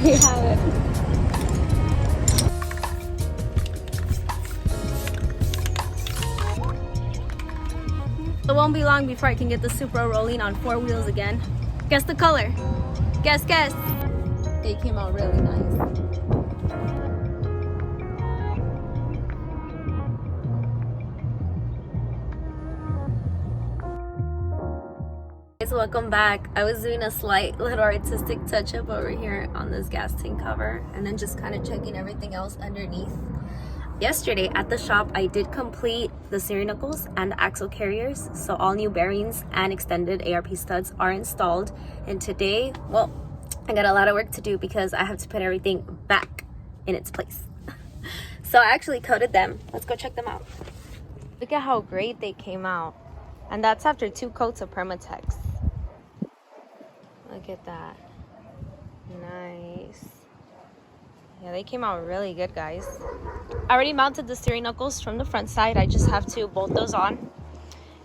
you have it. It won't be long before I can get the Supra rolling on 4 wheels again. Guess the color. Guess, guess. They came out really nice. Guys, welcome back. I was doing a slight little artistic touch-up over here on this gas tank cover and then just kind of checking everything else underneath. Yesterday at the shop, I did complete the steering knuckles and the axle carriers, so all new bearings and extended ARP studs are installed. And today, well, I got a lot of work to do because I have to put everything back in its place. So I actually coated them. Let's go check them out. Look at how great they came out. And that's after 2 coats of Permatex. Look at that. Nice. Yeah, they came out really good, guys. I already mounted the steering knuckles from the front side. I just have to bolt those on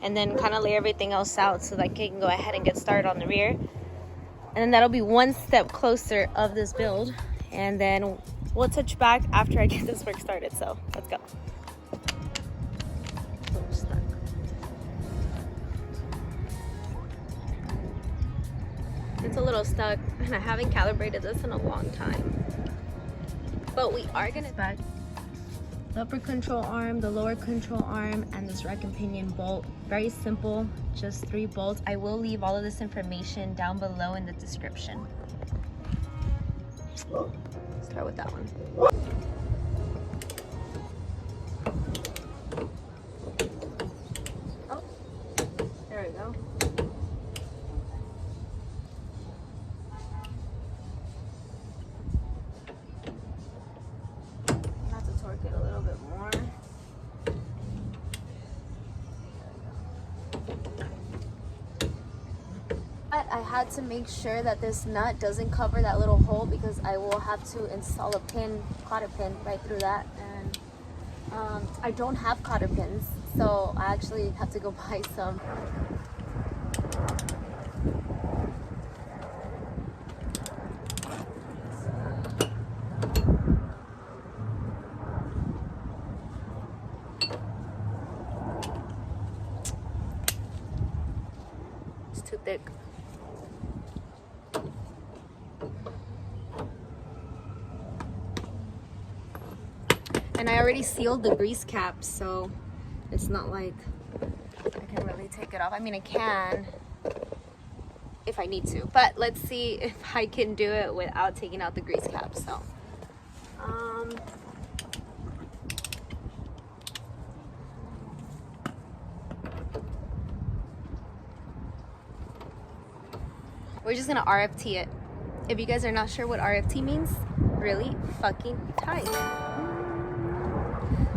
and then kind of lay everything else out so that I can go ahead and get started on the rear. And then that'll be one step closer of this build. And then we'll touch back after I get this work started. So let's go. It's a little stuck and I haven't calibrated this in a long time. But we are gonna back the upper control arm, the lower control arm, and this rack and pinion bolt. Very simple, just 3 bolts. I will leave all of this information down below in the description. Start with that one. Oh, there we go. It a little bit more. But I had to make sure that this nut doesn't cover that little hole because I will have to install a pin, cotter pin right through that, and I don't have cotter pins, so I actually have to go buy some. Too thick. And I already sealed the grease cap, so it's not like I can really take it off. I mean, I can if I need to, but let's see if I can do it without taking out the grease cap. So we're just gonna RFT it. If you guys are not sure what RFT means, really fucking tight.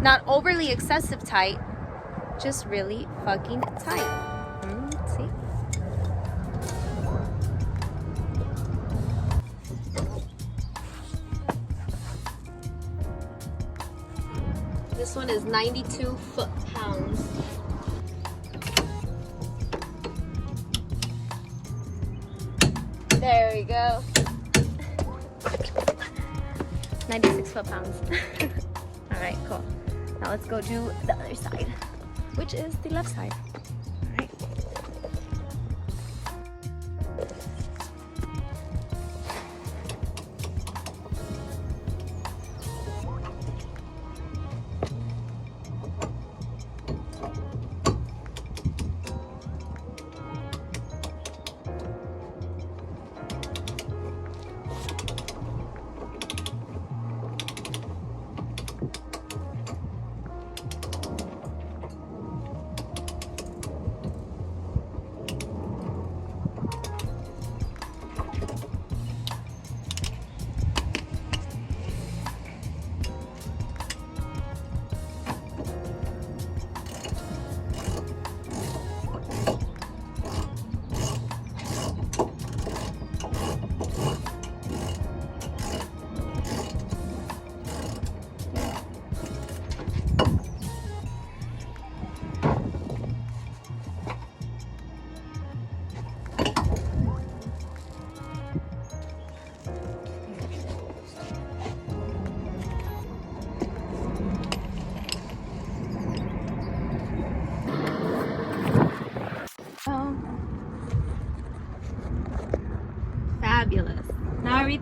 Not overly excessive tight, just really fucking tight. See? This one is 92 foot-pounds. There we go. 96 foot-pounds. All right, cool. Now let's go do the other side, which is the left side. All right.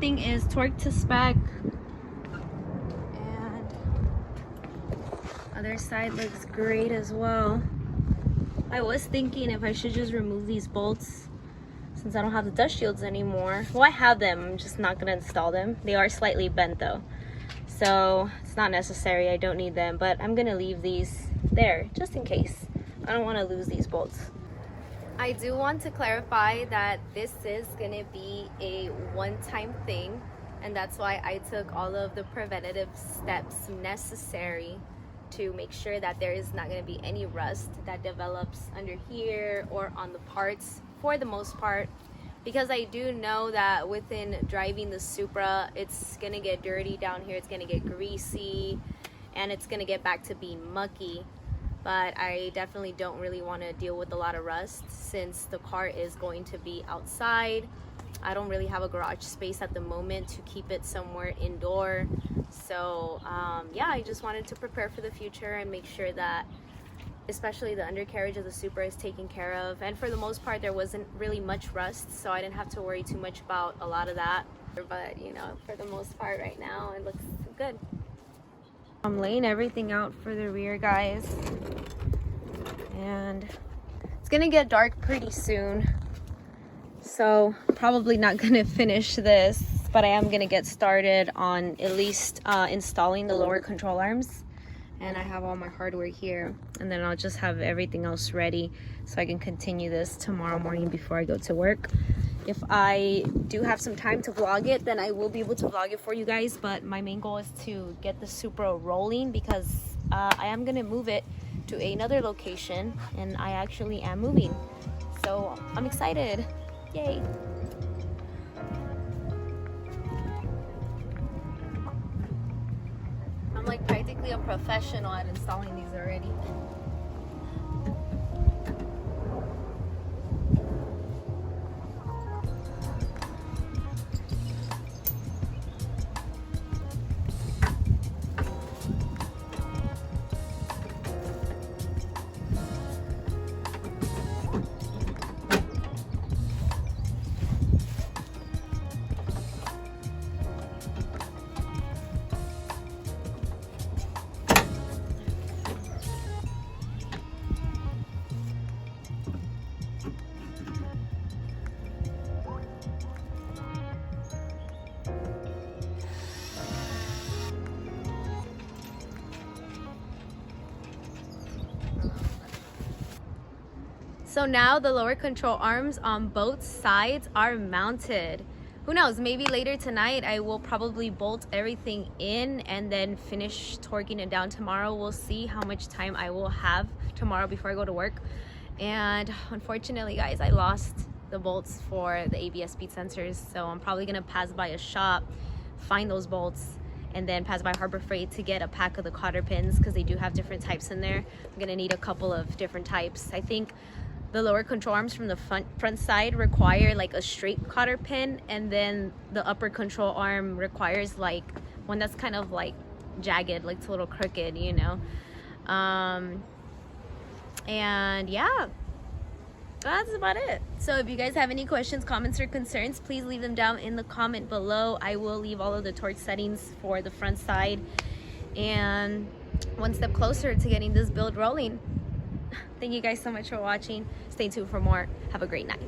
everything is torqued to spec. And other side looks great as well. I was thinking if I should just remove these bolts since I don't have the dust shields anymore. Well, I have them, I'm just not gonna install them. They are slightly bent though, so it's not necessary. I don't need them, but I'm gonna leave these there just in case. I don't want to lose these bolts. I do want to clarify that this is gonna be a one-time thing, and that's why I took all of the preventative steps necessary to make sure that there is not going to be any rust that develops under here or on the parts for the most part, because I do know that within driving the Supra, it's going to get dirty down here, it's going to get greasy, and it's going to get back to being mucky. But I definitely don't really want to deal with a lot of rust since the car is going to be outside. I don't really have a garage space at the moment to keep it somewhere indoor. So yeah, I just wanted to prepare for the future and make sure that especially the undercarriage of the Supra is taken care of. And for the most part, there wasn't really much rust, so I didn't have to worry too much about a lot of that. But you know, for the most part right now, it looks good. I'm laying everything out for the rear, guys. And it's gonna get dark pretty soon, so probably not gonna finish this, but I am gonna get started on at least installing the lower control arms. And I have all my hardware here, and then I'll just have everything else ready so I can continue this tomorrow morning before I go to work. If I do have some time to vlog it, then I will be able to vlog it for you guys, but my main goal is to get the Supra rolling because I am gonna move it to another location, and I actually am moving, so I'm excited. Yay. I'm like practically a professional at installing these already. So now the lower control arms on both sides are mounted. Who knows, maybe later tonight I will probably bolt everything in and then finish torquing it down tomorrow. We'll see how much time I will have tomorrow before I go to work. And unfortunately, guys, I lost the bolts for the ABS speed sensors, so I'm probably gonna pass by a shop, find those bolts, and then pass by Harbor Freight to get a pack of the cotter pins because they do have different types in there. I'm gonna need a couple of different types. I think the lower control arms from the front side require like a straight cotter pin, and then the upper control arm requires like one that's kind of like jagged, like it's a little crooked, you know. And yeah, that's about it. So if you guys have any questions, comments, or concerns, please leave them down in the comment below. I will leave all of the torque settings for the front side, and one step closer to getting this build rolling. Thank you guys so much for watching. Stay tuned for more. Have a great night.